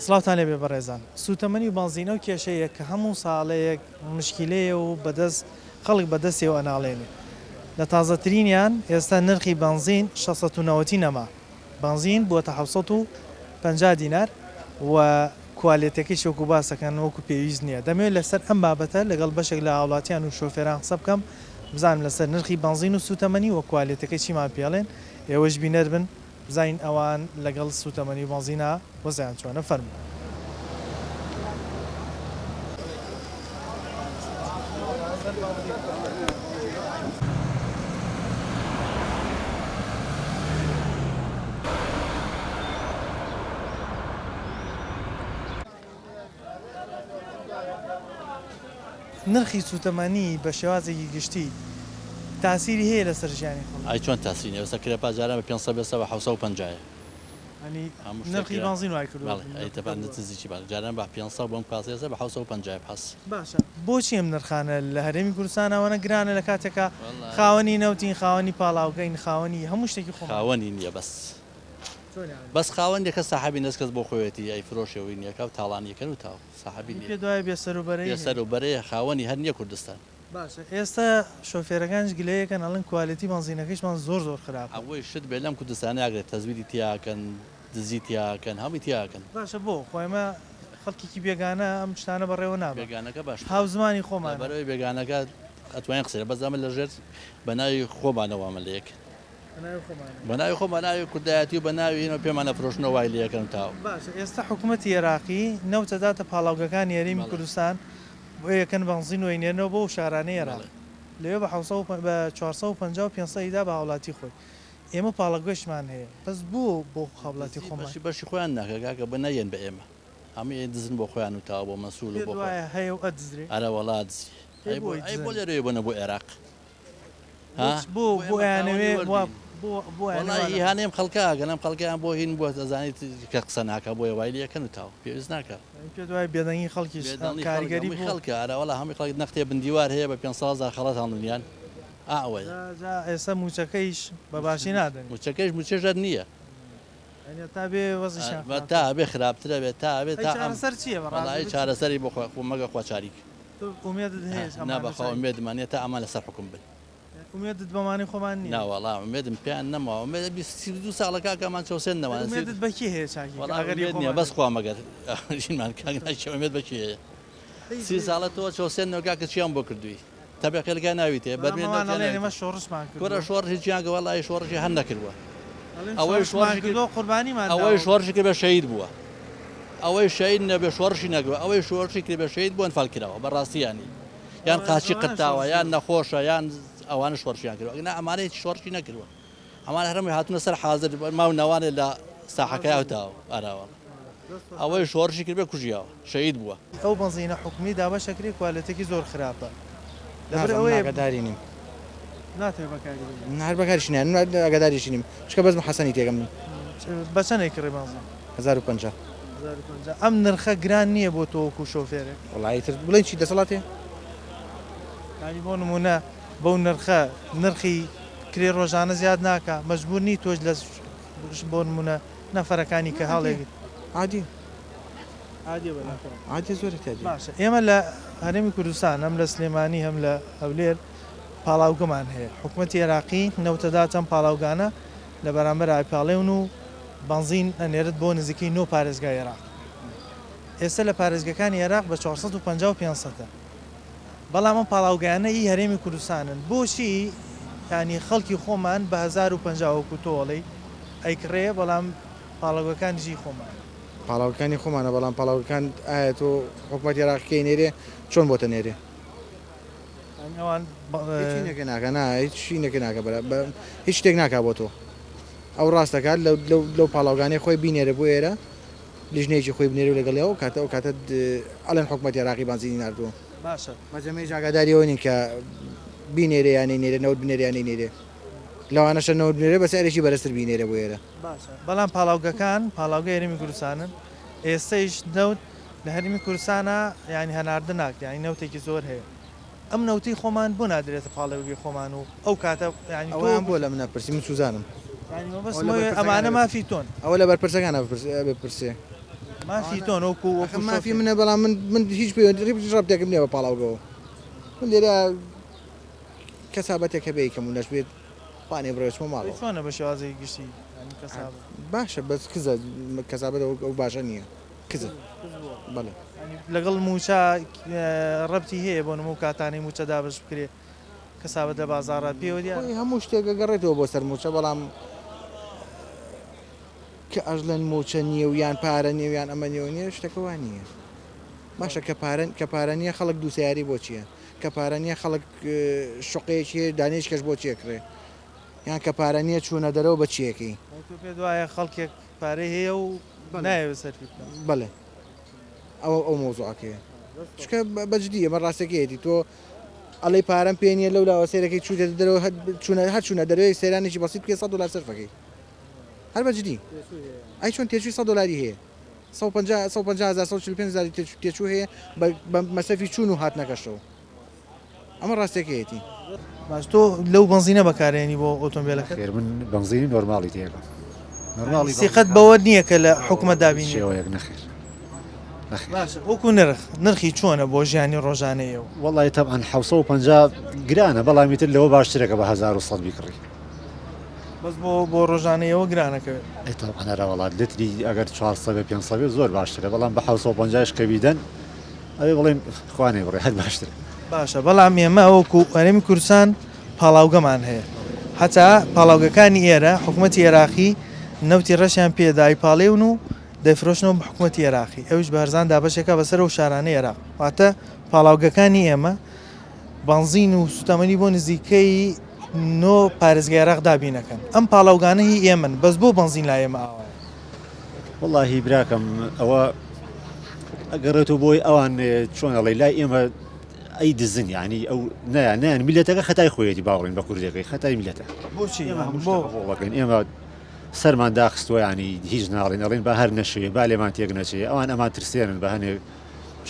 سڵاوتان لێبێ بەڕێزان سوتەمەنی و بانزینە و کێشەیە کە هەموو ساڵەیەک مشکلەیە و بەدەست خەڵک بەدەستێەوە ئەناڵێنێ لە تازەترینیان ئێستا نرخی بانزین 690 نەما بانزین بووەتە 750 دینار و کوالێتەکەی شەوکو باسەکەن وەکو پێویست نییە دەمەوێت لەسەر ئەم بابەتە لەگەڵ بەشێک لە هاوڵاتیان و شۆفێران قسە بکەم بزانم لەسەر نرخی بانزین و سوتەمەنی و کوالێتەکەی چیمان پێڵێن ئێوەش بینەر بن بزین ئەوان لەگەڵ سوتەمەنی و بانزینە وەزیان چۆنە فەرمو نرخی سوتەمەنی بە شێوازێکی گشتی تاسیری هەیە لەسەر ژیانی خەڵک ئای چۆن تاسینی ئێستا کرێ پاجاران بە 500 بێسە بە 750 ئەنی نرخی بانزین وای کردو ئەیتەبان نتزیی بە جاران بە 500 بۆم پاسێسە بە 750 پاس باشە بۆچی ئەم نرخانە لە هەرێمی کوردستانەوەنە گرانە لە کاتێکە خاوەنی نەوتین خاوەنی پاڵاوگەین خاوەنی هەموو شتێکی خۆ خاوەنی نییە بەس خاوەن دێکە ساحبی نسکەس بۆ خۆێتی ئەی فرۆشەوەی نییەکە و تاڵانیەکەن و تاو ساحبی پێ دوای بێسەروبەرەی سەروبەرەیە خاوەنی هەر نییە کوردستان باشە ئێستا شۆفێرەکانش گلەیەکەن ئەڵەن کوالەتی بانزینەکەیشمان زۆر خراپ ئەوەی شت بێ لەم کوردستانی ئاگرێت تەزویری تیاکەن دزی تیاکەن هەمی تیاکەن باشە بۆ خۆمە خەڵکیی بێگانە ئەم شتانە بەڕێوە نابێت بێگانەکە باش هاو زمانی خۆمان بەرەوەی بێگانەکە ئەتوانین قسەیە بەزەمە لەژێر بەناوی خۆمانەوە مەلەیەک بەناوی خۆ بەناوی کوردایەتی و بەناوی پێمانە فرۆشنەوە وای لەکەن تاو باشە ئێستا حکوومەتی عێراقی نەوتەداتە پاڵاوگەکان یاریمی کوردستان بۆ یەکەن بەنزین وێنێنەوە بۆ شارانەی عێراق لەوێ بە 450 500دا بە هاوڵاتی خۆی ئێمە پاڵەگوێشمان هەیە بەس بۆ خاوڵاتی خۆماشی بەشی خۆیان ناکەگاکە بە نەیەن بە ئێمە هەموو دزن بۆ خۆیان و تاو بۆ مەسوول و بۆ هەیە و ئەدزرێ ئەرە وڵات بۆ لێرەوەی بۆنە بۆ عێراق بۆ ئەیانەوێ هانێم خەڵکەگەنم خەڵکیان بۆ هین بۆ دەزانیت کە قسە ناکە بۆ وای لەکەن و تاو پێویست ناکە پێ دوای بێدەنگی خەڵکی کاریگەری خەڵکە ئارەوەڵا هەمی خەڵک نەختێ بندیوار هەیە بە 500 خەڵەت هەڵنیان ئاوەیە ئێستا موچەکەیش بە باشی نادەن موچەکەش موچێژەر نییە تا بێ وەزیشان تا بێ خراپترە بێت تا بێت سەر چییە بەڵی چارەسەری بۆ مەگە خواچاریک نابخوا ئومێدمانێت تا ئەمان لەسەر حکوم بن ئومێدت بەمانی خۆمان نیە ناوەڵا ئومێدم پێیان نەماوە دو ساڵەکەکەمان چەوسێن نەوان ئومێدت بەکی هەیە چاکی نیە بەس خوا مەگەر ژینمان کاگناومێت بەکی هەیە 30 ساڵە تۆ چەوسێن نەوەکە چیان بۆ کردووی تەبێقەکە ناویتێ بەرمێنمە شۆڕشمان کورە شۆڕی چیانگە وەڵی شۆڕژی هەر نەکردووە ئەوەی شۆڕشی کرد بە شەید بووە ئەوەی شەید نەبێ شۆڕشی نەگووە ئەوەی شۆڕشی کرد بە شەید بوون فالکراوە بەڕاستیانی یان قاچی قتاوە یان نەخۆشە یان ئەوانە شۆڕشیان کردوە ئەگەنا ئەمانەیە شۆڕشی نەکردووە ئەمان هەرمی هاتوونە سەر حازر ماو ناوانێت لە ساحەکەی ئەوتاوە ئاراوە ئەوەی شۆڕشی کرد بێ کوژیاوە شەید بووە ئەو بەنزینە حکومی دابە شەکری کوالەتێکی زۆر خراپە لەبەر ئەوەیە ئەگەدارینیم ناتوێ بەکاری هەر بەکارشینیان ئەگەداریشینیم چکە بەزم حەسەنی تێگەم بە چەندێک کڕێ بەنزین 1050 ئەم نرخە گران نییە بۆ تۆ وەکو شۆفێرێک وڵی تر بڵێن چی دەسەڵاتێ بۆ نمونە بەو نرخی کرێ ڕۆژانە زیاد ناکە مەجبور نی تۆش لە بۆ نمونە نەفەرەکانی کە هەڵێگیت عادی زۆر باشە ئێمە لە هەرێمی کوردستان هەم لە سلێمانی هەم لە هەولێر پاڵاوگەمان هەیە حکوومەتی عێراقی نەوتەداتەم پاڵاوگانە لە بەرامبەر ئایپاڵێون و بەنزین ئەنێرت بۆ نزیکەی 9 پارێزگای عێراق ئێستا لە پارێزگەکانی عێراق بە 450 500 بەڵام ئەم پاڵاوگایانە ئی هەرێمی کوردستانن بۆچی ینی خەڵکی خۆمان بە 1050 وەکو تۆڵی ئەیکڕێ بەڵام پاڵاوگەکانیژی خۆمان پاڵاوەکانی خۆمانە بەڵام پاڵاوەکان ئایا تۆ حکوومەتی عێراقیەکەی نێرێ چۆن بۆتە نێرێ ناکە هیچ نەکە ناکە هیچ شتێک ناکا بۆ تۆ ئەو ڕاستەکات لەو پاڵاوگانەی خۆی بینێرە بۆ ئێرە لیژنێکی خۆی بنێر و لەگەڵەوە کاتەوە کاتە ئەڵێن حکوومەتی عێراقی بانزینی نردووە باشە مەجەمەی ئاگاداریەوە نین کە بینێرە یانەی نێرە نەوت بنێریانەی نێرێ لەوانەشە نەوت بنێرە بە سەرێکی بەرزتر بینێرە بۆ ئێرە بەڵام پاڵاوگەکان پاڵاوگە هەرێمی کوردستانن ئێستەیش نەوت لە هەرێمی کوردستانە ینی هەناردە ناکە ینی نەوتێکی زۆر هەیە ئەم نەوتی خۆمان بۆ نادرێتە پاڵەوەی خۆمان و ئەو کاتە ئەویان بۆ لە منە پرسی من سوزانم ئەمانە مافی تۆن ئەوە لە بەرپرسەکانە بپرسێ مافی تۆن وەکو مافی منە بەڵام من هیچ ڕابتێکم نییە بە پاڵاوگەەوە من لێرە کەسابەتێک هەبێ کەم و نەش بێت پانێ بڕێچمە ماڵەوە چۆنە بە شێوازی گشتی باشە بەس کزە کەسابەت ئەو باشە نییە کزە بەڵێ لەگەڵ موچە ڕەتی هەیە بۆ نمو کاتانی موچە دابش بکرێ کەسابەت لە بازارڕ پێوە دیە هەموو شتێکە گەڕێتەوە بۆ سەر موچە بەڵام کە ئەژلەن موچە نییە و یان پارە نێویان ئەمە نێو نیە شتەکەوان نییە باشە کە پارە نییە خەڵک دووسیاری بۆ چییە کە پارە نییە خەڵک شقەیەکی دانێش کەش بۆ چێکرێ یان کە پارە نییە چوونە دەرەوە بە چیەکەی پێ دوایە خەڵکێک پارەی هەیە و نایە سەر بڵێ ئەو مۆزوعەکەیە چکە بەجددی ئەمە ڕاستەکەیەتی تۆ ئەڵی پارەم پێ نیە لەو لاوە سێرەکەی چوتە دەرەوە هەر چوونە دەروێ سێرانێکی بەسیت پێ $100 سەرفەکەی هەر بەجددی ئەی چۆن تێچووی $100 هەیە 150,000 تێچوو هەیە بە مەسەفی چوون و هاتنەکەشەوە ئەمە ڕاستەکەیەتی باش تۆ لەو بنزینە بەکارێنی بۆ ئۆتۆمبیلەکە من بنزینی نۆرماڵی تێگە نۆرماڵی سیقەت بەوە نییە کە لە حکومە دابینی شێوەیەک نەخێر وەکو نرخی چۆنە بۆ ژیانی ڕۆژانەیە و وڵی تەبعاً 750 گرانە بەڵامی تر لەوە باشترەکە بە 1100 بیکڕی بەس بۆ ڕۆژانەیەوە گرانەکەوێت ئەیتەبعاً وڵات لتری ئەگەر 400 زۆر باشترە بەڵام بە 750 کە بیدەن ئەوێ بڵێن خوانێ بڕێ هەر باشتر باشە بەڵام ئێمە ئەوەکو ئەرێمی کوردستان پاڵاوگەمان هەیە حتا پاڵاوگەکانی ئێرە حکوومەتی عێراقی نەوتی ڕەشیان پێدای پاڵێون و دەیفرۆشنەوە بە حکوومەتی عێراقی ئەوش بەرزان دابەشێکە بەسەر و شارانەی عێراق واتە پاڵاوگەکانی ئێمە بنزین و سوتەمەنی بۆ نزیکەی نۆ پارێزگای عێراق دابینەکەن ئەم پاڵاوگانە هی ئێمن بەس بۆ بنزین لا ئێمە ئاوایە واللهی براکەم ئەوە ئەگەڕێتەوە بۆی ئەوان چۆنەڵی لای ئێمە ئەی دزن ینی ئەو نیان میلەتەکە خەتای خۆیەتی باوڕین بە کوردەکەی خەتای میلەتە بۆچی بۆڵەکەن ئێمە سەرمان داخستووە ینی هیچ ناڵین ئەڵێن بە هەر نەشوێ با لێمان تێک نەچێ ئەوان ئەمان ترسێنن بە هەنێ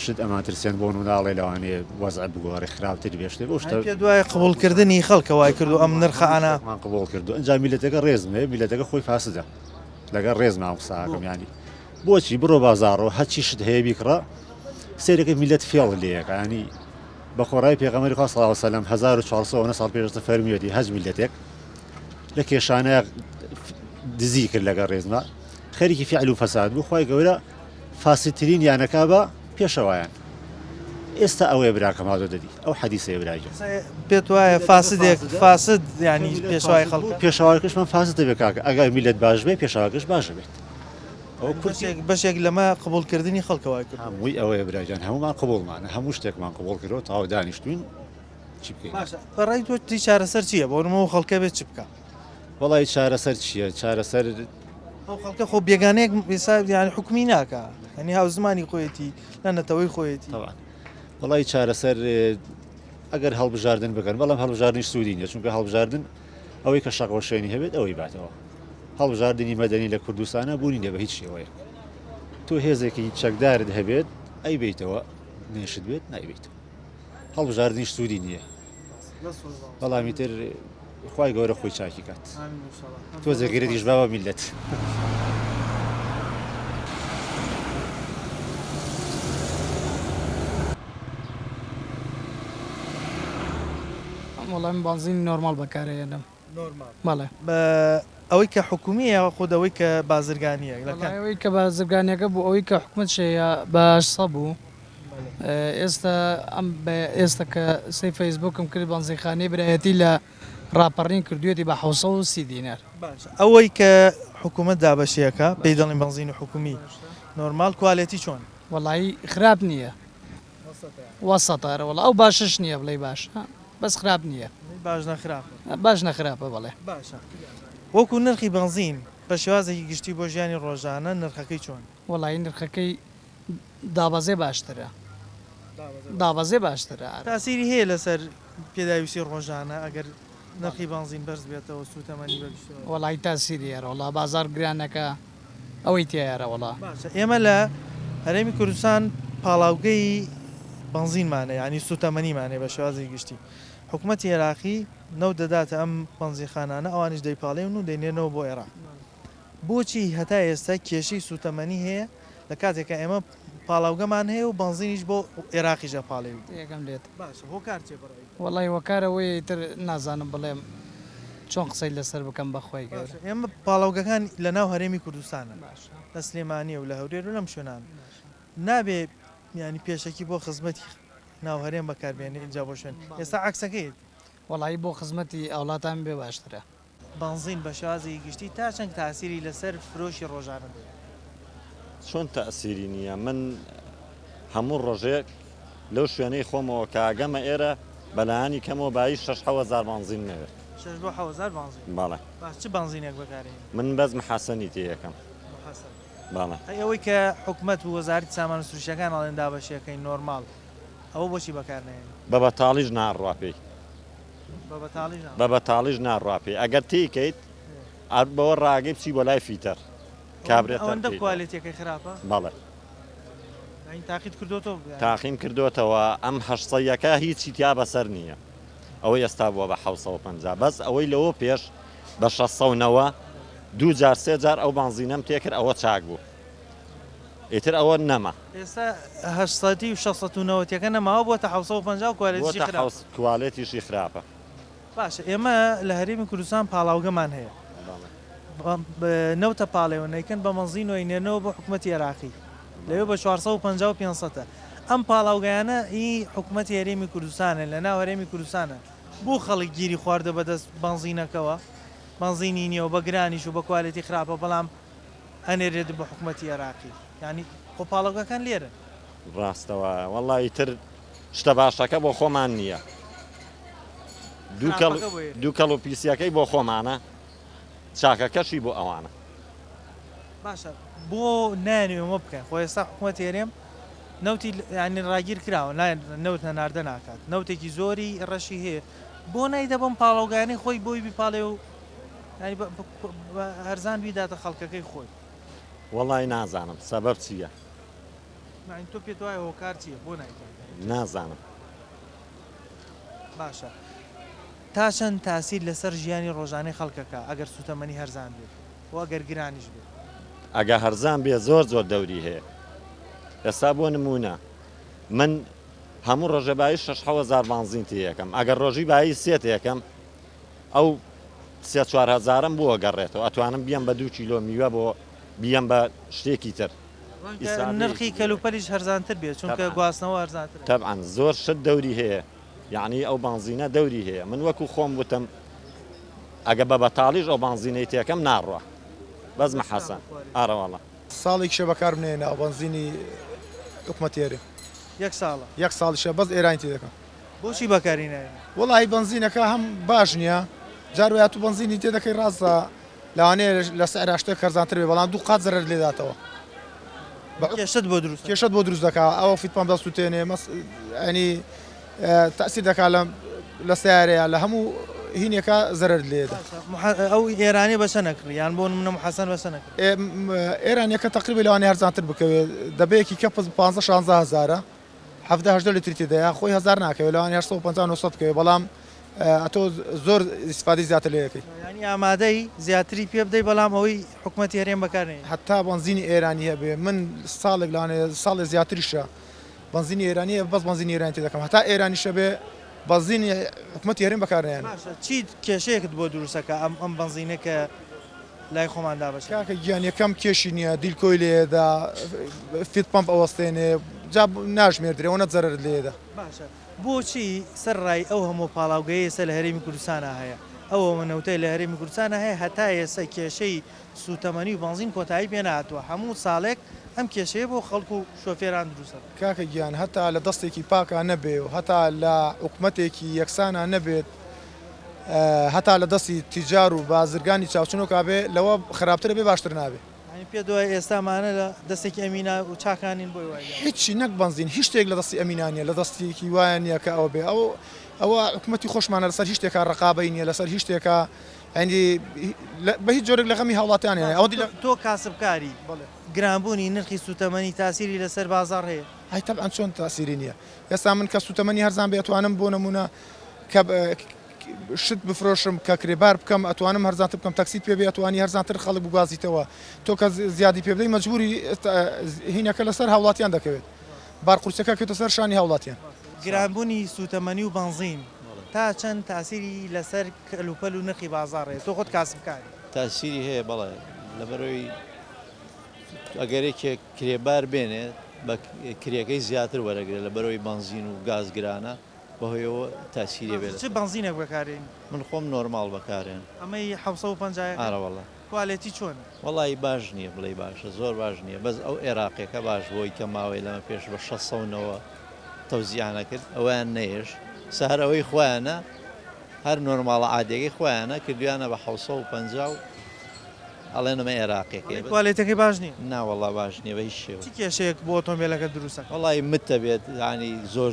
شت ئەمان ترسێن بۆن و ناڵێ لەوانەیە وەزع بگۆڕی خراپتر بێشتێ بۆ شتە پێ دوای قبولکردنی خەڵکە وای کردو ئەم نرخەانەمان قبول کردو ئەنجام میلەتەکە ڕێزمێ میلەتەکە خۆی فاسدە لەگەڵ ڕێزمان قساکەم ینی بۆچی بڕۆ بازارەوە هەچی شت هەیە بیکڕە سێرەکە میلەت فێڵ لەیەکە ینی بە خۆڕای پێغەمبەری خوا صلی الله علیه و سلم 1400 ساڵ پێش فەرمیوەتی هەج میلەتێک لە کێشانەیە دزی کرد لەگەڵ ڕێزما خەریکی فعل و فەساد بوو خی گەورە فاسدترین یانەکە بە پێشەوایان ئێستا ئەوەیە براکەم هاتۆ دەدی ئەو حەدیسەیە براجە پێت وایە فاسدێک فاسد ینی پێشوای خەڵک پێشەوایکەشمان فاسد دەبێت کاکە ئەگەر میلەت باش بێ پێشەواکەش باشە بێت بەشێک لەمە قبولکردنی خەڵکەوای کرد هەمووی ئەوەیە براجان هەمومان قبولمانە هەموو شتێکمان قبول کردەوە تاوا دانیشتوین چی بکەین بەڕای تۆ تی چارەسەر چییە بۆ نمەوە خەڵکە بێت چ بکە وڵی چارەسەر چییە چارەسەر ئەو خەڵکە خۆ بێگانەیەک ینی حکومی ناکە هەنی هاو زمانی خۆیەتی لە نەتەوەی خۆیەتی وڵی چارەسەر ئەگەر هەڵبژاردن بکەن بەڵام هەڵبژاردنیش سوودی نیە چونکە هەڵبژاردن ئەوەی کە شەقوەشێنی هەبێت ئەوەی باتەوە هەڵبژاردننی مەدەنی لە کوردستانە بوونی نە بە هیچ شێوەیە تۆ هێزێکی چەکدارت هەبێت ئەی بیتەوە نێشت بێت نایبیت هەڵبژاردنیش سوودی نییە بەڵامی تر خی گەورە خۆی چاکی کات تۆ زەگرێتیش باوە میلەت وەڵام بنزینی نۆرمال بەکارێنم بەڵێ ئەوەی کە حکومیە خودەوەی کە بازرگانیە ئەوەی کە بازرگانیەکە بوو ئەوەی کە حکومت شەیە باشسە بوو ئێستا ئەم ئێستا کە سی فەیسبوکم کرد بنزینخانەی برایەتی لە ڕاپەڕین کردوێتی بە 730 دینار ئەوەی کە حکوومەت دابەشیەکە پێی دەڵین بنزین حکومی نۆرمال کوالێتی چۆن وەڵایی خراپ نییە وەسەتارە وەڵا ئەو باشش نییە بڵێ باش بەس خراپ نییە باش نەخراپە بڵێ باشە وەکو نرخی بنزین بە شێوازێکی گشتی بۆ ژیانی ڕۆژانە نرخەکەی چۆن وەڵایی نرخەکەی دابەزێ باشترە دابەزێ باشترە تاسیری هەیە لەسەر پێداویستی ڕۆژانە ئەگەر نرخی بنزین بەرز بێتەوە سوتەمەنی بەگشتەوە وەڵی تاسیری هەرە وڵا بازار گرانەکە ئەوەی تیارە وڵا ئێمە لە هەرێمی کوردستان پاڵاوگەی بنزینمانە ینی سوتەمەنیمانێ بە شێوازی گشتی حکوومەتی عێراقی نەو دەداتە ئەم بنزینخانانە ئەوانش دەیپاڵێن و دەینێنەوە بۆ عێراق بۆچی هەتا ئێستا کێشەی سوتەمەنی هەیە لە کاتێککە ئێمە پاڵاوگەمان هەیە و بنزینیش بۆ عێراقیژە پاڵێوی یەکەم لێت باشە هۆ کار چێ بڕی وڵی وەکارەوەی تر نازانم بڵێم چۆن قسەی لەسەر بکەم بەخۆی گەورە ئێمە پاڵاوگەکان لە ناو هەرێمی کوردستانە لە سلێمانیە و لە هەورێر و لەم شوێنان نابێ ینی پێشەکی بۆ خزمەتی ناو هەرێم بەکاربێنێ اینجا بۆ شوێن ئێستا عکسەکەیت وڵی بۆ خزمەتی ئەوڵاتان بێ باشترە بنزین بە شازی گشتی تا چەند تاسیری لەسەر فرۆشی ڕۆژانە بێت چۆن تەسیری نییە من هەموو ڕۆژێک لەو شوێنەی خۆمەوە کاگەمە ئێرە بەلایانی کەمەوە بایی 6,000 بنزین نەوێت 6 بۆ 1000 بنزین باڵێ باش چ بنزینێک بەکارێن من بەزم حەسەنی تێیەکەم باڵێ ئەوەی کە حکوومەت و وەزارەتی سامان و سروشتەکان ئەڵێن دابەشیەکەی نۆرمال ئەوە بۆچی بەکارنێن بە بەتاڵیش ناڕوا پێی بە بەتاڵی بە بەتاڵیش ناڕوا پێی ئەگەر تێیکەیت بەوە ڕاگەی بچی بۆ لای فیتەر کابرێت ئەوەندە کوالیتیەکەی خراپە بەڵێ تاقیت کردوتۆ تاقیم کردوتەوە ئەم هەشتەیەکە هیچی تیا بەسەر نییە ئەوەی ئێستا بووە بە 750 بەس ئەوەی لەوە پێش بە 600ەوە 2 جار 3 جار ئەو بنزینەم تێکرد ئەوە چاک بوو ئیتر ئەوە نەما ئێستا 800 و 690ەکە نەماوە بۆ تا 750 کوالیتی خراپ کوالێتیشی خراپە باشە ئێمە لە هەرێمی کوردستان پاڵاوگەمان هەیە نەوتە پاڵێوەنەیکەن بە مەنزین و ئینێنەوە بۆ حکوومەتی عێراقی لەوێ بە 450 و 500 ئەم پاڵاوگەیانە هی حکوومەتی هەرێمی کوردستانە لە ناو هەرێمی کوردستانە بۆ خەڵک گیری خواردە بەدەست بنزینەکەەوە بنزینی نییە و بە گرانیش و بە کوالیتی خراپە بەڵام ئەنێرێت بە حکوومەتی عێراقی ینی خۆ پاڵاوگەکان لێرە ڕاستەوە وەڵی تر شتە باشەکە بۆ خۆمان نییە دوو کەڵ و پیسیەکەی بۆ خۆمانە چاکەکەشی بۆ ئەوانە باشە بۆ نانوێمە بکەن خۆ ئێستا حکوومەت هێرێم نەوتی ینی ڕاگیر کراوە نەوت هەناردە ناکات نەوتێکی زۆری ڕەشی هەیە بۆ نایدە بەم پاڵاوگانەی خۆی بۆی بیپاڵێ و هەرزان بیداتە خەڵکەکەی خۆی وەڵی نازانم سەبەب چییە تۆ پێت وایە هۆکار چییە بۆ نایکات نازانم باشە تا چەند تاسیر لەسەر ژیانی ڕۆژانەی خەڵکەکە ئەگەر سوتەمەنی هەرزان بێت و ئەگەر گرانیش بێت ئەگە هەرزان بێ زۆر دەوری هەیە ئێستا بۆ نمونە من هەموو ڕۆژەبایی 6,000 بنزین تێیەکەم ئەگەر ڕۆژی بایی سێت یەکەم ئەو 3-4 بووە گەڕێتەوە ئەتوانم بیەم بە 2 کیلۆ میوە بۆ بیەم بە شتێکی تر نرخی کەلوپەریش هەرزانتر بێت چونکە گواستنەوە هەرزانتر تەبعاً زۆر شت دەوری هەیە یعنی ئەو بنزینە دەوری هەیە من وەکو خۆم وتم ئەگە بە بەتاڵیش ئەو بنزینەی تێکەم ناڕوە بەزمە حەسەن ئارەوەڵە ساڵێکشە بەکار بنێنە ئەو بنزینی حکوومەتێری یەک ساڵە یەک ساڵیشە بەس ئێرانی تێ دەکەم بۆچی بەکارینە وڵی بنزینەکە هەم باش نییە جاروات و بنزینی تێ دەکەی ڕاستە لەوانەیە لە سەراشتە کەرزانتر بێ بەڵام 2 قات زەرەر لێداتەوە کێشت بۆ دروست کێشت بۆ دروست دەکات ئەوە فیتپان دەستوتێنێ ئەنی تاسی دەکات لە سیارەیە لە هەموو هینێکە زەرەر لێدا ئەو ئێرانی بەسە نەکڕ یان بۆ منە محەسەن بەسە نەکرد ئێرانیەکە تقریبا لەوانەیە هەرزانتر بکەوێت دەبەیەکی کە 15-16 هزارە 17 لیتری تێدایە خۆی 1000 ناکەوێت لەوانەیە 850 بکەوێت بەڵام ئەتۆ زۆر ئیسفادەی زیاتر لەکەی ینی ئامادەی زیاتری پێ بدەی بەڵام ئەوەی حکوومەتی هەرێم بەکارێن حتا بنزینی ئێرانی هەبێ من ساڵێک لەوانەیە ساڵی زیاتریشە بنزینی ئێرانیە بەس بنزینی ئێرانی تێ دەکەم هەتا ئێرانیشە بێ بنزینی حکوومەتی هەرێم بەکارێن چی کێشەیەکت بۆ دروستەکە ئەم بنزینەکە لای خۆماندا بەش کاکە گیان یەکەم کێشی نییە دیلکۆی لێدا فیت پمپ ئەوەستێنێ جا ناژمێردرێەوە زەرر لێدا باشە بۆچی سەرڕای ئەو هەموو پاڵاوگەی ئێستا لە هەرێمی کوردستانە هەیە ئەوە منەوتەی لە هەرێمی کوردستانە هەیە هەتا ئێستا کێشەی سوتەمەنی و بنزین کۆتایی پێ نهاتووە هەموو ساڵێک ئەم کێشەیە بۆ خەڵکو و شۆفێران دروستە کاکە گیان هەتا لە دەستێکی پاکە نەبێ و هەتا لە حکوومەتێکی یەکسانە نەبێت هەتا لە دەستی تیجار و بازرگانی چاوچنۆکا بێ لەوە خراپتر بێ باشتر نابێ پێ دوای ئێستامانە لە دەستێکی ئەمینا و چاکانین بۆی وای هیچی نەک بنزین هیچ شتێک لە دەستی ئەمینانیە لە دەستێکی وایە نییە کە ئەوە بێ ئەوە حکوومەتی خۆشمانە لەسەر هیچ شتێکە ڕقابەی نییە لەسەر هیچ شتێکە ئەندی بە هیچ جۆرێک لە غەمی هاوڵاتیانە ئەو تۆ کاسبکاری گرانبوونی نرخی سوتەمەنی تاسیری لەسەر بازار هەیە هەی تەبعاً چۆن تاسیری نییە ئێستا من کە سوتەمەنی هەرزان بێتوانم بۆ نمونە کە شت بفرۆشم کە کرێبار بکەم ئەتوانم هەرزانتر بکەم تەکسیت پێ بێ ئەتوانی هەرزانتر خەڵک بگوازیتەوە تۆ کە زیادی پێ بدەی مەجبوری هینەکە لەسەر هاوڵاتیان دەکەوێت بارقورسەکە کێتە سەر شانی هاوڵاتیان گرانبوونی سوتەمەنی و بنزین تا چەند تاسیری لەسەر کەلوپەل و نرخی بازاڕێ تۆ خۆت کاسبکاری تاسیری هەیە بەڵێ لەبەرەوەی ئەگەرێکێ کرێبار بێنێ بە کرێەکەی زیاتر وەرەگرێت لەبەرەوەی بنزین و گازگرانە بەهۆیەوە تاسیری بێت چ بنزینێک بەکارێن من خۆم نۆرمال بەکارێن ئەمەی 750 ئارەوەڵە کوالێتی چۆن وڵی باش نییە بڵێ باشە زۆر باش نییە بەس ئەو عێراقیەکە باش بۆی کە ماوەی لەمە پێش بە 600ەوە تەوزیانە کرد ئەویان نەیەش سەرەوەی خۆیانە هەر نۆرماڵە عادێکی خۆیانە کردویانە بە 750 و ئەڵێنەمە عێراقیەکە کوالێتەکەی باش نییە ناوەڵا باش نییە بە هیچ شێوە چی کێشەیەک بۆ ئۆتۆمبیلەکە دروستە وڵی متە بێت ینی زۆر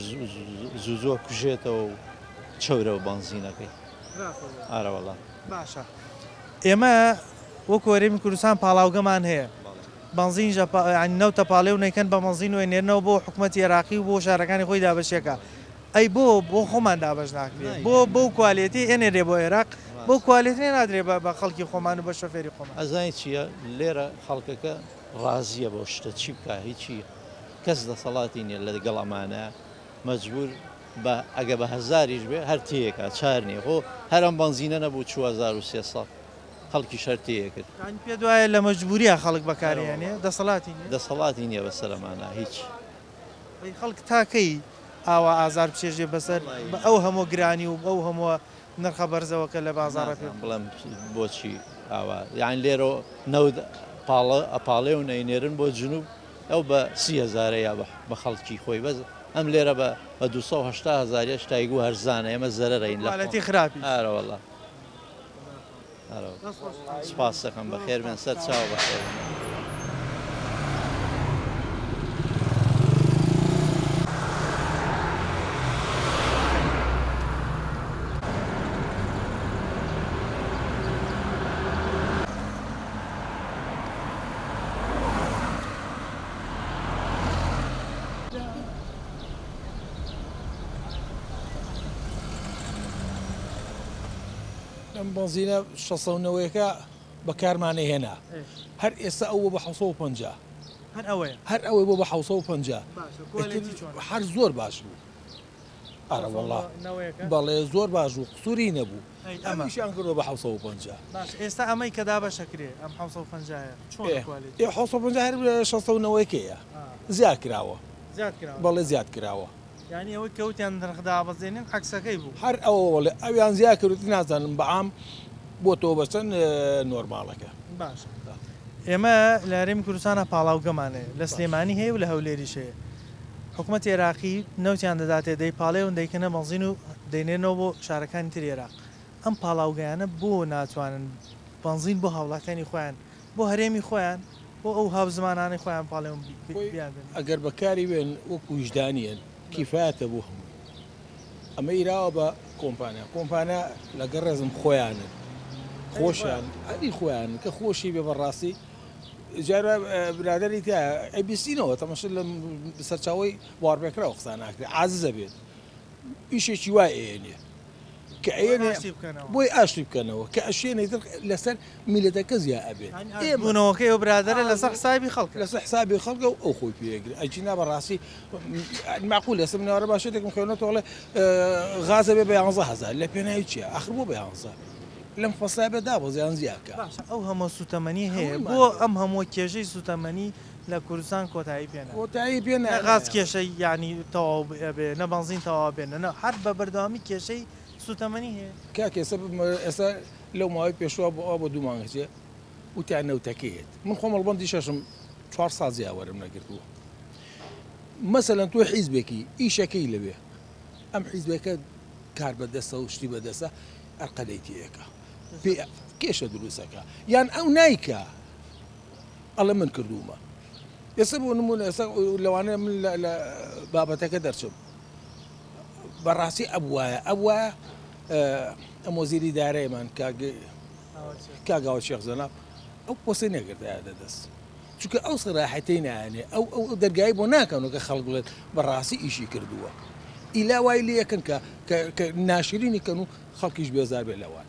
زوو کوژێتەوە و چەورە و بنزینەکەی ئارەوەڵا باشە ئێمە وەکو وەرێمی کوردستان پاڵاوگەمان هەیە بنزین نەوتە پاڵێ و نەیکەن بە بنزین و هێنێرنەوە بۆ حکوومەتی عێراقی و بۆ شارەکانی خۆی دابەشێکە ئەی بۆ خۆمان دابەش ناکرێت بۆ کوالێتی هێنێرێ بۆ عێراق بۆ کوالێتی نادرێت بە خەڵکی خۆمان و بە شۆفێری خۆمان ئەزانی چییە لێرە خەڵکەکە ڕازیە بۆ شتە چی بکە هیچی کەس دەسەڵاتی نیە لەگەڵ ئەمانە مەجبور بە ئەگە بە هەزاریش بێ هەر تەیەکە چار نیە خۆ هەرم بنزینە نەبوو 2300 خەڵکی شەرتەیە کرد پێ دوایە لە مەجبوریە خەڵک بەکارێنێ دەسەڵاتی نییە بەسەرمانە هیچ خەڵک تاکەی ئاوا ئازار بچێژێ بەسەر ئەو هەموو گرانی و ئەو هەموو نرخە بەرزەوەکە لە بازاڕە پێ بڵم بۆچی ئاوا یان لێرە ئەپاڵێ و نەینێرن بۆ جنوب ئەو بە 30,000 یا بە خەڵکی خۆی بەز ئەم لێرە بە 280,000 شتایگو هەرزانە ئێمە زەرەرین لەتی خراپی ئارەوەڵا سپاس دەکەم بە خێر بێن سەر چاوە بەخێر ئەم بنزینە 600ەوەیەکە بەکارمانە هێنا هەر ئێستا ئەوە بە 750 هەر ئەوەی بۆ بە 750 هەر زۆر باش بوو ئارەوەڵا بەڵێ زۆر باش و قسووری نەبوو ئەمەشیان کردەوە بە 750 ئێستا ئەمەی کە دابەشەکرێ ئەم 750 هەر 600ەوەیەکەیە زیاد کراوە بەڵێ زیاد کراوە ینی ئەوەی کەوتیان نرخدا بەزێنین عکسەکەی بوو هەر ئەوە ئەویان زیاد کردوتی نازانم بەعام بۆ تۆ بەچەند نۆرماڵەکە باش ئێمە لە هەرێمی کوردستانە پاڵاوگەمانێ لە سلێمانی هەیە و لە هەولێریش هەیە حکوومەتی عێراقی نەوتیان دەداتێ دەی پاڵێون دەیکەنە بنزین و دەینێنەوە بۆ شارەکانی تر عێراق ئەم پاڵاوگەیانە بۆ ناتوانن بنزین بۆ هاوڵاتیانی خۆیان بۆ هەرێمی خۆیان بۆ ئەو هاو زمانانی خۆیان پاڵێون ئەگەر بەکاری بێن وەکو وجدانیان کیفایەتە بۆ هەموو ئەمە ئیراوە بە کۆمپانیا لەگەڵ ڕێزم خۆیانن خۆشیان ئەدی خۆیان کە خۆشی بێ بەڕاستی جارە برادری تا ئەبیسینەوە تەمەش لە سەرچاوی واربێکراوە قسان ناکرێت عاززە بێت ئیشێکی وای ئێنێ کە ئێنێ بۆی ئاشتی بکەنەوە کە ئەشێنێ لەسەر میلەتەکە زیاد ئەبێت بوونەوەکەی و برادرە لەسەر حسابی خەڵک لەسەر حسابی خەڵکە و ئەو خۆی پێگرێت ئەجینا بەڕاستی معقول لەسەر منەوەرە باشێتێکم خوێنەوەڵێ غازە بێ بە 11,000 لە پێناوی چیە ئاخر بۆ بە 11 لەم فەسای بەدا بۆ زیان زیاکە ئەو هەموو سوتەمەنی هەیە بۆ ئەم هەموو کێژەی سوتەمەنی لە کوردستان کۆتایی پێێنە غاز کێشەی ینی تەواو بێ نە بنزین تەواو بێنە هەر بە بەردەوامی کێشەی سوتەمەنی هەیە کاکێسە ئێستا لەو ماوەی پێشوە بۆ ئەو بە دوومانگەچێ وتیان نەوتەکەیت من خۆم هەڵبەندی شەشم 4 سازی ئاوەرم نەگرتووە مەسەلەن تۆ حیزبێکی ئیشەکەی لەوێ ئەم حیزبەکە کار بەدەستە و شتی بەدەستە ئەرقەدەیتیەکە کێشە دروستەکە یان ئەو نایکە ئەڵە من کردومە ئێستا بۆ نمونە ئێستا لەوانەیە من لە بابەتەکە دەرچم بەڕاستی ئەوە ئەم وەزیری دارەیەمان کاگاوە شێخ زەناب ئەو پۆستی نەگرتایە دەدەست چونکە ئەو سەراحەتەی نایانێ ئەو دەرگایی بۆ ناکەونەکە خەڵک بڵێت بەڕاستی ئیشی کردووە ئیلا وای لێ یەکەن کە ناشرینی کەن و خەڵکیش بێزار بێ لەوان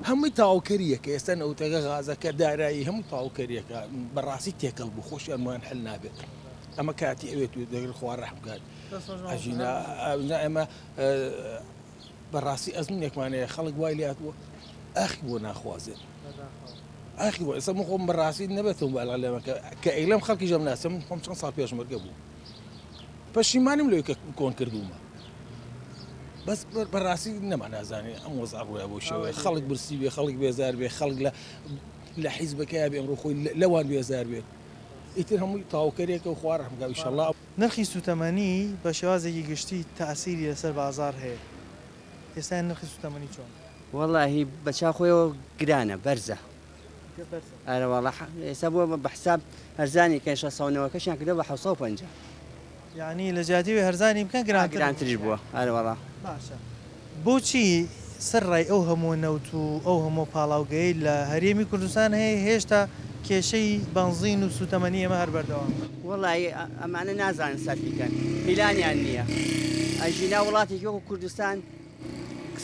هەمووی تاوکەریەکە ئێستا نەوتەکە غازەکە دارایی هەموو تاوکەریەکە بەڕاستی تێکەڵ بوو خۆشیانمان هەل نابێت ئەمە کاتی ئەوێت دەگەر خوا ڕەحمکات ئەژینا ئێمە بەڕاستی ئەزمونێکمانەیە خەڵک وای لاتوە ئاخی بۆ ناخوازێت ئاخی بۆ ئێستا من خۆم بەڕاستی نەبێتەوە باڵغ لێمەکە کە ئەیلەم خەڵکی ژەم ناسم خۆم چەند ساڵ پێش مەرگە بوو پەشیمانیم لەوەی کە کۆن کردومە بەس بەڕاستی نەما نازانێ ئەم وەزع ڕوویا بۆ شێوەیە خەڵک برسی بێ خەڵک بێزار بێ خەڵک لە حیزبەکەی بێ ئەمڕۆ خۆی لەوان بێزار بێت ئیتر هەمووی تاوکەرێکە و خوا ڕەحمکات ئینشەڵڵا نرخی سوتەمەنی بە شێوازێکی گشتی تەئسیری لەسەر بازار هەیە ئێستا نرخی سوتەمەنی چۆن واللهی بە چاخۆیەوە گرانە بەرزە ئەرەوەڵا ئێستا بووە بە حساب هەرزانی کە 600ەوەکەشیان کردە بە 750 یعنی لە جیاتی هەرزانی بکەن گرانتریش بووە ئەرەوەڵا باشە بۆچی سەرڕای ئەو هەموو نەوت و ئەو هەموو پاڵاوگەی لە هەرێمی کوردستان هەیە هێشتا کێشەی بنزین و سوتەمەنی ئەمە هەر بەردەوام وڵی ئەمانە نازانن سەرفیکەن پیلانیان نییە ئەژینا وڵاتێکی وەکو کوردستان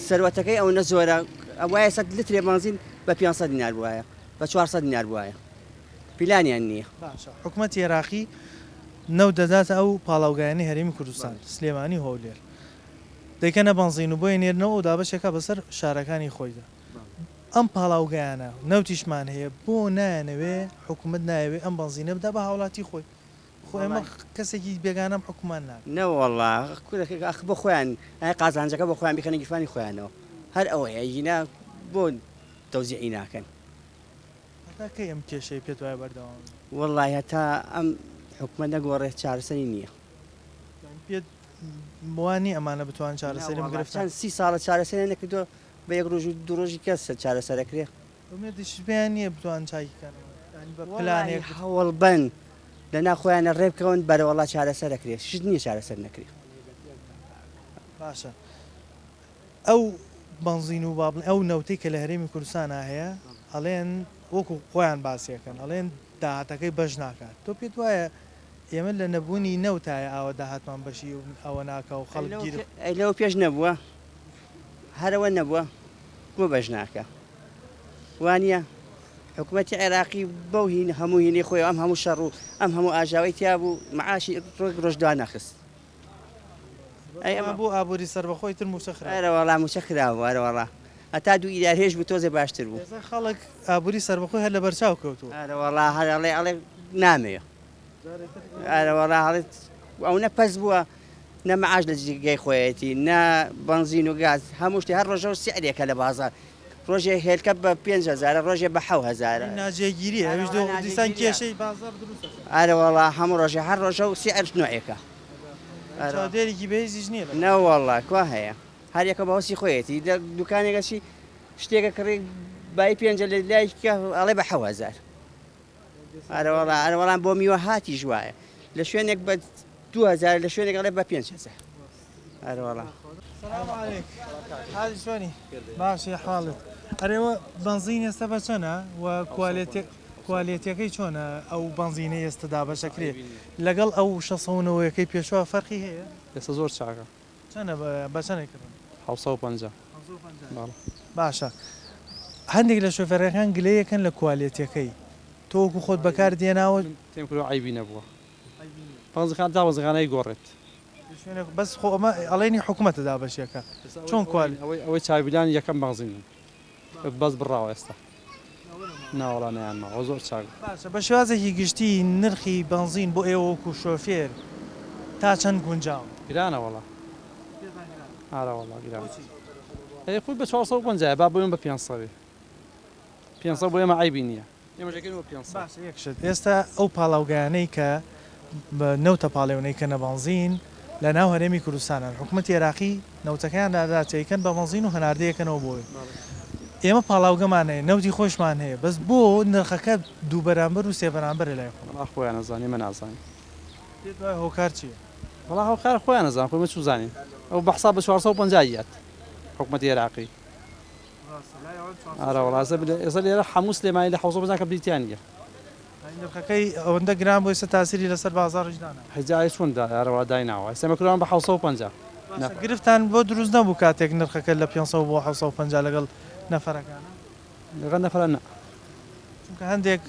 سەروەتەکەی ئەو نە زۆرە ئەوایە 100 لترێ بنزین بە 500 دینار بووایە بە 400 دینار بووایە پیلانیان نییە باشە حکوومەتی عێراقی نەوت دەداتە ئەو پاڵاوگایانی هەرێمی کوردستان سلێمانی هەولێر دەیکەنە بنزین و بۆیە نێرنەوە و دابەشێکە بەسەر شارەکانی خۆیدا ئەم پاڵاوگایانە نەوتیشمان هەیە بۆ نایەنەوێ حکوومەت نایەوێ ئەم بنزینە بدە بە هاوڵاتی خۆی خۆ ئێمە کەسێکی بێگانەم حکومان ناکە نەوەڵا ئەخ بە خۆیان قازانجەکە بە خۆیان بخەنە گیرفانی خۆیانەوە هەر ئەوەیە ژینا بۆ تەوزیعی ناکەن کەی ئەم کێشەی پێت وایە بەردەوام وڵی هەتا ئەم حکومە نەگۆڕێت چارەسەری نییە پێت وانی ئەمانە بتوان چارەسەری گرفتن 30 ساڵە چارەسەری نەکردو بە یەک ڕۆژ و دوو ڕۆژی کەس چارەسەرەکرێ دشبیان نییە بتوان چاکیکەن پلانێک هەوڵ بن لە ناخۆیانە ڕێبکەون بەرەوەڵا چارەسەرەکرێت شت نییە چارەسەر نەکرێت باشە ئەو بنزین و بابڵ ئەو نەوتەی کە لە هەرێمی کوردستانە هەیە ئەڵێن وەکو خۆیان باسیەکەن ئەڵێن داهاتەکەی بەش ناکات تۆ پێت وایە ئێمە لە نەبوونی نەوتایە ئاوە داهاتمان بەشی و ئەوە ناکە و خەڵگیر لەوە پێش نەبووە هەرەوە نەبووە بۆ بەش ناکە وانە حکوومەتی عێراقی بەو هین هەموو هینی خۆی ئەم هەموو شەڕ و ئەم هەموو ئاژاوی تیا بوو معاشی ڕۆژدوا نەخست بۆ ئابووری سەربەخۆی تر موسەخرا ئەرەوەڵا موچە خراوە ئەرەوەڵا هەتا دوو ئیدار هێش بوو تۆزێ باشتر بوو خەڵک ئابووری سەربەخۆی هەر لە بەرچاو کەوتووە ئەرەوەڵا هەرڵێ ئەڵێ نامەیە ئەرەوەڵا هەڵێت ئەو نە پەس بووە نە مەعاش لە جێگەی خۆیەتی نە بنزین و گاز هەموو شتێ هەر ڕۆژە و سیعرێکە لە بازار ڕۆژێ هێلکە بە 5,000 ڕۆژێ بە 7,000 ناجێگیری دیسان کێشەی بازار دروست ئارەوەڵا هەموو ڕۆژێ هەر ڕۆژە و سیعر نوعێکە دێرێکی بەهێزیش نییە نەوەڵا کوا هەیە هەرێکە بەهۆسی خۆیەتی لە دوکانێکەشی شتێکە کڕی بای 5 لە لایکە ئەڵێ بە 7,000 ئەرەوەڵان بۆ میوە هاتی ژوایە لە شوێنێک بە 2,000 لە شوێنێک ئەڵێ بە 5,000 ئەرەوەڵا حالی شوێنی باشی حاڵت ئەرێوە بنزین ئێستا بە چەنە و کوالێتەکەی چۆنە ئەو بنزینە ئێستا دابەشەکرێ لەگەڵ ئەو 600ەوەیەکەی پێشوە فەرقی هەیە ئێستا زۆر چاکە چەنە بە چەنێکردن 750 باشە هەندێک لە شۆفێرەکان گلەیەکەن لە کوالێتەکەی تۆکو خۆت بەکار دێناوە تێم کرد عیبی نەبووە بەنزخان تا بەنزخانەی گۆڕێت بەس خۆ ئەمە ئەڵێنی حکوومەتە دابەشیەکە چۆن کوال ئەوەی چاویلان یەکەم بەنزین بەس بڕاوە ئێستا ناوەڵا نیانمەوە زۆر چاک باشە بە شێوازێکی گشتی نرخی بنزین بۆ ئێوە وەکو شۆفێر تا چەند گونجاو گرانە وەڵا ئارەوەڵا گران خۆی بە 450 با بۆیان بە 500 500 بۆ ئێمە عیبی نییە ئێستا ئەو پاڵاوگایانەی کە بە نەوتە پاڵێونەی کە نەبنزین لە ناو هەرێمی کوردستانن حکوومەتی عێراقی نەوتەکەیان داداچەکەن بە بنزین و هەناردەیەکەنەوە بۆی ئێمە پاڵاوگەمان هەیە نەوتی خۆشمان هەیە بەس بۆ نرخەکە دوو بەرامبەر و سێ بەرامبەر لای خۆیان نەزانانی من نازانانی هۆکار چیە؟ وڵا هەوکار خۆیان نەزان خۆی چ زانین ئەو بەحسا بە 450 حکوومەتی عێراقی ئارە وڵا ئێستا لێرە هەموو سلێمانی لە 750 کە بریتیان نیە نرخەکەی ئەوەندە گران بۆ ئێستا تاسیری لەسەر بازاڕیش دانا حجای چۆندا یارەوە دایناوە ئێستا مەکرۆن بە 750 گرفتان بۆ دروست نەبوو کاتێک نرخەکە لە 500 بۆ 750 لەگەڵ نەفەرەکانە لەگەڵ نەفرە چونکە هەندێک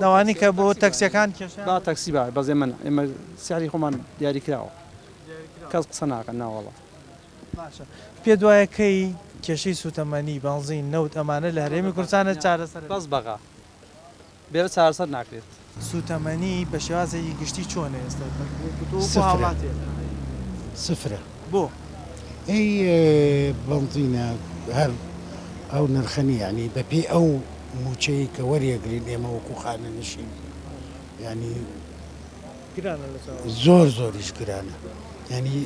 دەوانی کە بۆ تەکسیەکان کێشیان با تەکسی با بەزێ من ئێمە سیاری خۆمان دیاری کراوە کەس قسە ناکەن ناوەڵە باشە پێ دوایەکەی کێشەی سوتەمەنی بانزین نەوت ئەمانە لە هەرێمی کوردستانە چارەسەر بەس بەغا بێرە چارەسەر ناکرێت سوتەمەنی بە شێوازێکی گشتی چۆنە ئێستا سفرە بۆ ئەی بنزینە هەر ئەو نرخەنی ینی بەپێ ئەو موچەی کە وەریەگرین ئێمە وەکو خانە نشین ینی زۆر زۆریش گرانە ینی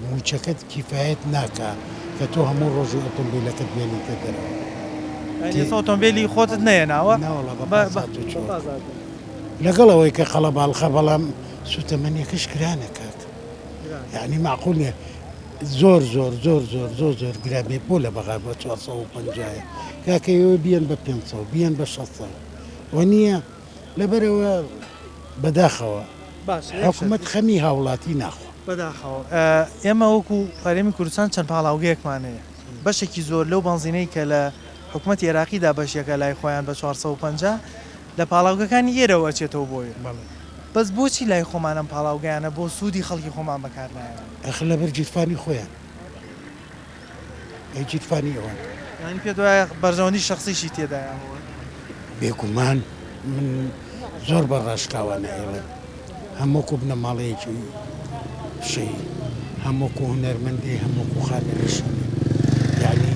موچەکەت کیفایەت ناکە کە تۆ هەموو ڕۆژی ئۆتۆمبیلەکەت بێنیتە دەرەوە ئۆتۆمبیلی خۆتت نەیەناوە لەگەڵ ئەوەی کە قەڵە باڵخە بەڵام سوتەمەنیەکەش گرانە کات یعنی معقول نیە زۆر زۆر زۆر زۆر زۆر زۆر گرابێ بۆ لە بەغا بە 450 کاکەیەوە بیان بە 500 بیان بە 600 و نییە لەبەرەوە بەداخەوە حکوومەت خەمی هاوڵاتی ناخۆ بەداخەوە ئێمە وەکو هەرێمی کوردستان چەند پاڵاوگەیەکمانەیە بەشێکی زۆر لەو بنزینەی کە لە حکوومەتی عێراقیدا بەشێکە لای خۆیان بە 450 لە پاڵاوگەکانی ئێرەوە ئەچێتەوە بۆیە بەس بۆچی لای خۆمانم پاڵاوگەیانە بۆ سوودی خەڵکی خۆمان بەکارنایە ئەخ لەبەر جیرفانی خۆیان ئەی جیرفانی ئەوان یانی پێ دوایە بەرژەوەندی شخصیشی تێدایە بێگومان من زۆر بەڕاشکاوانە ئێڵێ هەمووکو بنە ماڵەیەکی شەی هەمووکو هونەرمەندی هەمووکو خانەرشینی یعنی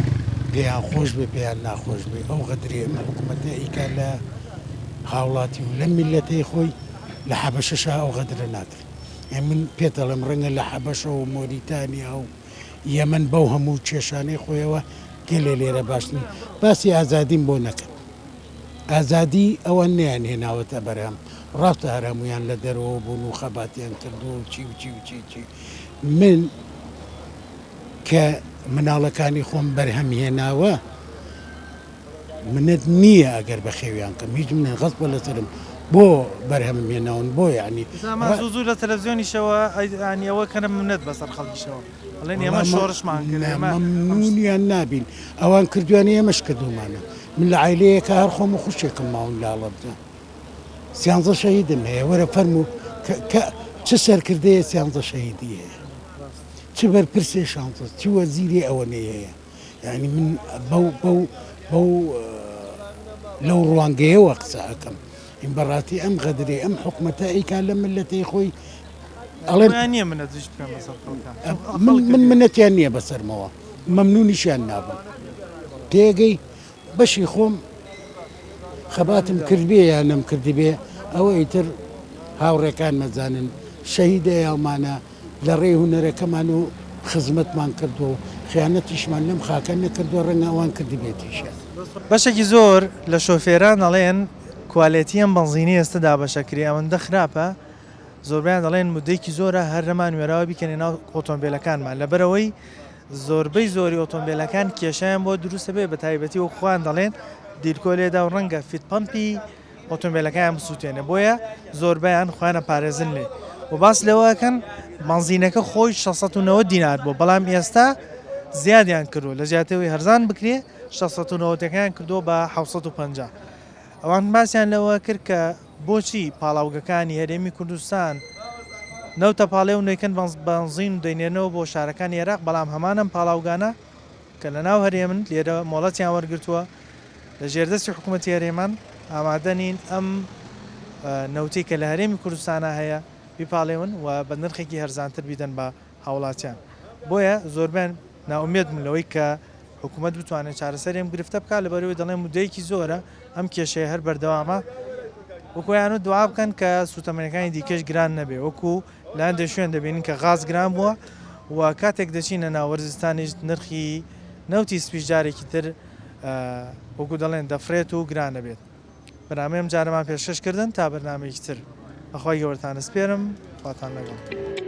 پێیان خۆش بێ پێیان ناخۆش بێ ئەو غەدرێ ئەمە حکوومەتە ئیکا لە هاوڵاتی و لە میلەتەی خۆی لە حەبەشەشا ئەو غەدرە ناکرێت من پێتەڵم ڕەنگە لە حەبەشە و مۆریتانیا و یەمەن بەو هەموو کێشانەی خۆیەوە گەلێ لێرە باشن باسی ئازادیم بۆ نەکەن ئازادی ئەوە نیان هێناوەتە بەرام ڕاستە هەرمویان لە دەرەوە بوون و خەباتیان کردو و چی و چی و چی من کە مناڵەکانی خۆم بەرهەم هێناوە منت نییە ئەگەر بە خێویان کەم هیچ منە غەست بە لەسرم بۆ بەرهەم هێناون بۆ ینی زوو لە تەلەڤزیۆنیشەوە ئەوە کەنە منەت بەسەر خەڵکیشەوە ئەڵێن ئێمە شۆڕشمان مەمنونیان نابین ئەوان کردوانی ئێمەش کردومانە من لە عیلەیەکە هەر خۆم و خوشێکم ماون لاڵەبدا سیانزە شەهیدم هەیە وەرە فەرموو چ سەرکردەیە سیانزە شەهیدی هەیە چ بەرپرسێ شانزە چی وەزیری ئەوەنەیە هەیە یعنی من بەو لەو ڕوانگەیەوە قسە ئەەکەم این بەڕاتی ئەم غەدرێ ئەم حکوومەتە ئیکا لە ملەتەی خۆی ئەڵێ من منەتیان نییە بەسەرمەوە مەمنونیشیان نابم تێگەی بەشی خۆم خەباتم کردبێ یان نەم کردی بێ ئەوە ئیتر هاوڕێکان مەزانن شەهیدە یاومانە لە ڕێ هونەرەکەمان و خزمەتمان کردو و خیانەتیشمان لەم خاکە نەکردو ڕەنگە ئەوان کردی بێتیشە بەشێکی زۆر لە شۆفێران دەڵێن کوالێتی ئەم بنزینی ئێستا دابەشەکری ئەوەندە خراپە زۆربیان دەڵێن مودەیەکی زۆرە هەرەمان وێراوە بیکەنێ ناو ئۆتۆمبیلەکانمان لەبەرەوەی زۆربەی زۆری ئۆتۆمبیلەکان کێشیان بۆ دروستە بێ بە تایبەتی و خوان دەڵێن دیرکۆلێدا و ڕەنگە فیت پەمپی ئۆتۆمبیلەکان بسووتێنێ بۆیە زۆربیان خوانە پارێزن لێ و باس لەوەکەن بنزینەکە خۆی 690 دینار بۆ بەڵام ئێستا زیادیان کردو لە زیاتەوەی هەرزان بکرێ 690ەکان کردو بە 750 ئەوان باسییان لەوە کرد کە بۆچی پاڵاوگەکانی هەرێمی کوردستان نەوتە پاڵێ و نەیکەن بنزین دەینێنەوە بۆ شارەکانی عێراق بەڵام هەمانم پاڵاوگانە کە لە ناو هەرێمن لێرە مۆڵەتیان وەرگرتووە لە ژێردەستی حکوومەتی هەرێمان ئامادە نین ئەم نەوتەی کە لە هەرێمی کوردستانە هەیە بیپاڵێون و بە نرخێکی هەرزانتر بیدەن بە هاوڵاتیان بۆیە زۆربیان ناومێد من لەوەی کە حکوومەت بتوانێت چارەسەری ئەم گرفتە بکات لەبەرەوەی دەڵێن مودەیەکی زۆرە ئەم کێشەیە هەر بەردەوامە وەکویان و دوعا بکەن کە سوتەمەنیەکانی دیکەش گران نەبێ وەکو لە هەندێک شوێن دەبینین کە غاز گران بووە و کاتێک دەچینە ناو وەرزستانیش نرخی نەوتی سپیش جارێکی تر وەکو دەڵێن دەفرێت و گران نەبێت بەنامەیەم جارەمان پێشکەشکردن تا بەرنامەیەکی تر بەخوای گەورەتان سپێرم خواتان لەگەڵ